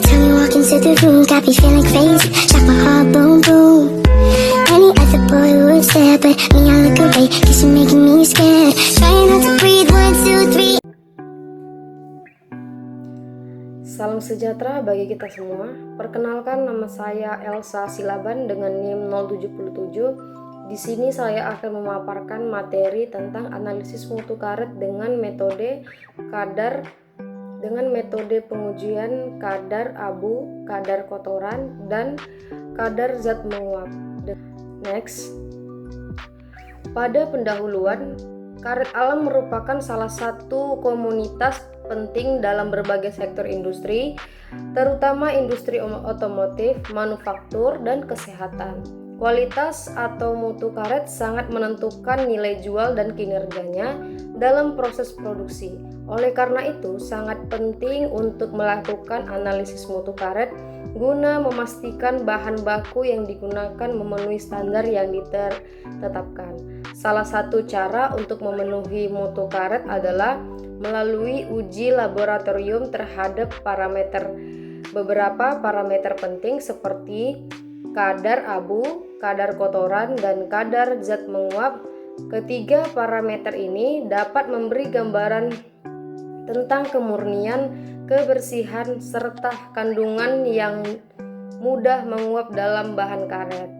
time you walk into the room, got me feeling crazy, like my heart boom boom. Any other boy would stare, but me I look away, cause you're making me scared. Trying not to breathe, 1, 2, 3. Salam sejahtera bagi kita semua. Perkenalkan, nama saya Elsa Silaban dengan NIM 077. Di sini saya akan memaparkan materi tentang analisis mutu karet dengan metode pengujian kadar abu, kadar kotoran, dan kadar zat menguap. Next. Pada pendahuluan, karet alam merupakan salah satu komunitas penting dalam berbagai sektor industri, terutama industri otomotif, manufaktur, dan kesehatan. Kualitas atau mutu karet sangat menentukan nilai jual dan kinerjanya dalam proses produksi. Oleh karena itu, sangat penting untuk melakukan analisis mutu karet guna memastikan bahan baku yang digunakan memenuhi standar yang ditetapkan. Salah satu cara untuk memenuhi mutu karet adalah melalui uji laboratorium terhadap beberapa parameter penting seperti kadar abu, kadar kotoran, dan kadar zat menguap. Ketiga parameter ini dapat memberi gambaran tentang kemurnian, kebersihan, serta kandungan yang mudah menguap dalam bahan karet.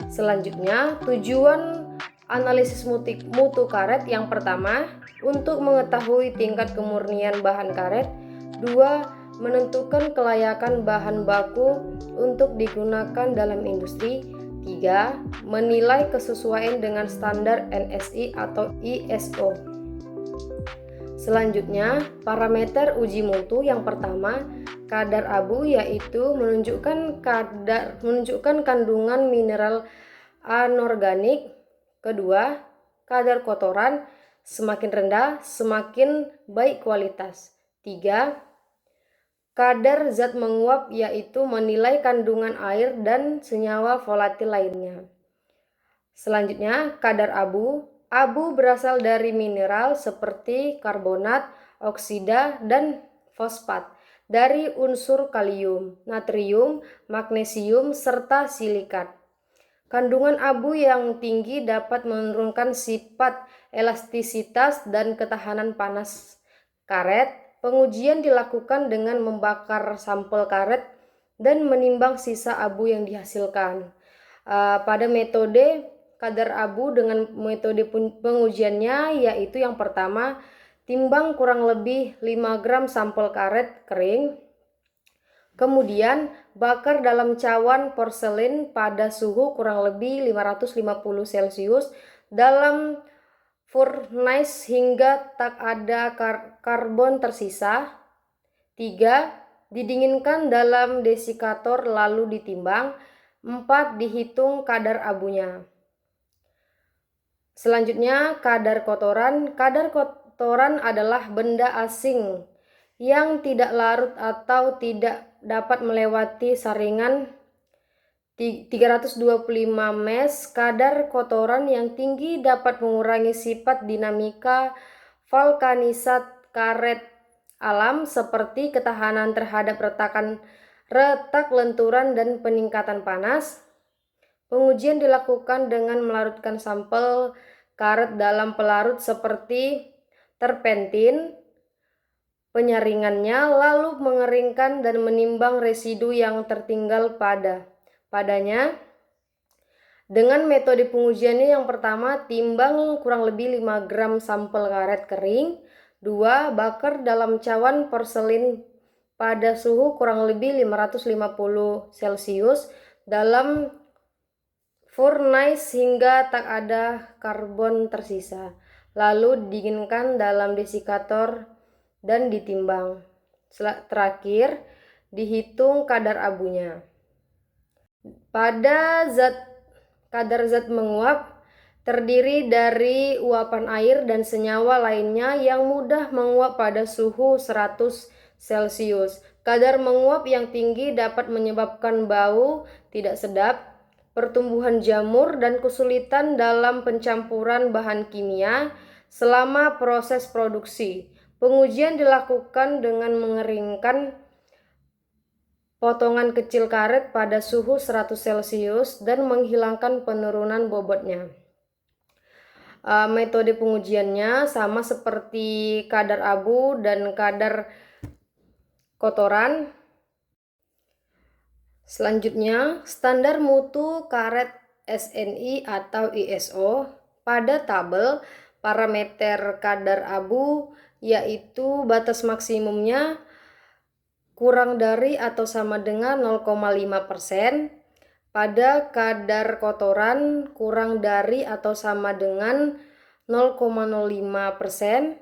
Selanjutnya, tujuan analisis mutu karet yang pertama, untuk mengetahui tingkat kemurnian bahan karet. 2. Menentukan kelayakan bahan baku untuk digunakan dalam industri. 3. Menilai kesesuaian dengan standar NSI atau ISO. Selanjutnya, parameter uji mutu yang pertama, kadar abu, yaitu menunjukkan kandungan mineral anorganik. Kedua, kadar kotoran, semakin rendah semakin baik kualitas. 3. Kadar zat menguap, yaitu menilai kandungan air dan senyawa volatil lainnya. Selanjutnya, kadar abu. Abu berasal dari mineral seperti karbonat, oksida, dan fosfat dari unsur kalium, natrium, magnesium, serta silikat. Kandungan abu yang tinggi dapat menurunkan sifat elastisitas dan ketahanan panas karet. Pengujian dilakukan dengan membakar sampel karet dan menimbang sisa abu yang dihasilkan. Pada metode kadar abu dengan metode pengujiannya yaitu yang pertama, timbang kurang lebih 5 gram sampel karet kering. Kemudian bakar dalam cawan porselin pada suhu kurang lebih 550 Celcius dalam furnace hingga tak ada karbon tersisa. 3. Didinginkan dalam desikator lalu ditimbang. 4. Dihitung kadar abunya. Selanjutnya, kadar kotoran. Kadar kotoran adalah benda asing yang tidak larut atau tidak dapat melewati saringan 325 mes. Kadar kotoran yang tinggi dapat mengurangi sifat dinamika vulkanisat karet alam seperti ketahanan terhadap retak lenturan dan peningkatan panas. Pengujian dilakukan dengan melarutkan sampel karet dalam pelarut seperti terpentin. Penyaringannya lalu mengeringkan dan menimbang residu yang tertinggal padanya. Dengan metode pengujiannya yang pertama, timbang kurang lebih 5 gram sampel karet kering. 2. Bakar dalam cawan porselin pada suhu kurang lebih 550 Celcius dalam furnace hingga tak ada karbon tersisa. Lalu dinginkan dalam desikator dan ditimbang. Terakhir, dihitung kadar abunya. Pada kadar zat menguap terdiri dari uapan air dan senyawa lainnya yang mudah menguap pada suhu 100 Celcius. Kadar menguap yang tinggi dapat menyebabkan bau tidak sedap, pertumbuhan jamur, dan kesulitan dalam pencampuran bahan kimia selama proses produksi. Pengujian dilakukan dengan mengeringkan potongan kecil karet pada suhu 100 Celcius dan menghilangkan penurunan bobotnya. Metode pengujiannya sama seperti kadar abu dan kadar kotoran. Selanjutnya, standar mutu karet SNI atau ISO pada tabel parameter kadar abu yaitu batas maksimumnya kurang dari atau sama dengan 0,5%, pada kadar kotoran kurang dari atau sama dengan 0,05%.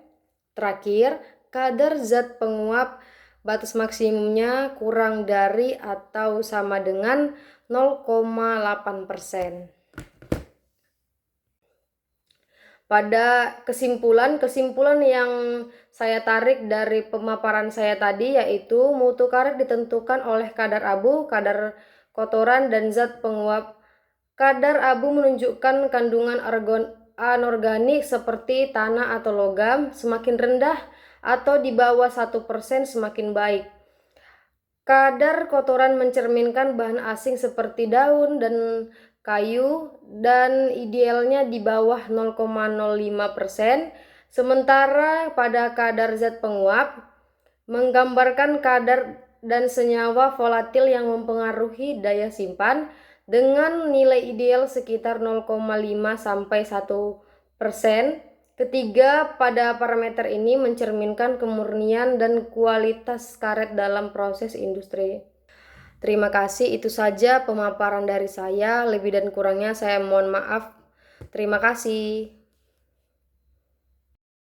Terakhir, kadar zat penguap batas maksimumnya kurang dari atau sama dengan 0,8%. Pada kesimpulan yang saya tarik dari pemaparan saya tadi yaitu mutu karet ditentukan oleh kadar abu, kadar kotoran, dan zat penguap. Kadar abu menunjukkan kandungan anorganik seperti tanah atau logam, semakin rendah atau di bawah 1% semakin baik. Kadar kotoran mencerminkan bahan asing seperti daun dan kayu dan idealnya di bawah 0,05%, sementara pada kadar zat penguap menggambarkan kadar dan senyawa volatil yang mempengaruhi daya simpan dengan nilai ideal sekitar 0,5 sampai 1%. Ketiga, pada parameter ini mencerminkan kemurnian dan kualitas karet dalam proses industri. Terima kasih, itu saja pemaparan dari saya. Lebih dan kurangnya saya mohon maaf. Terima kasih.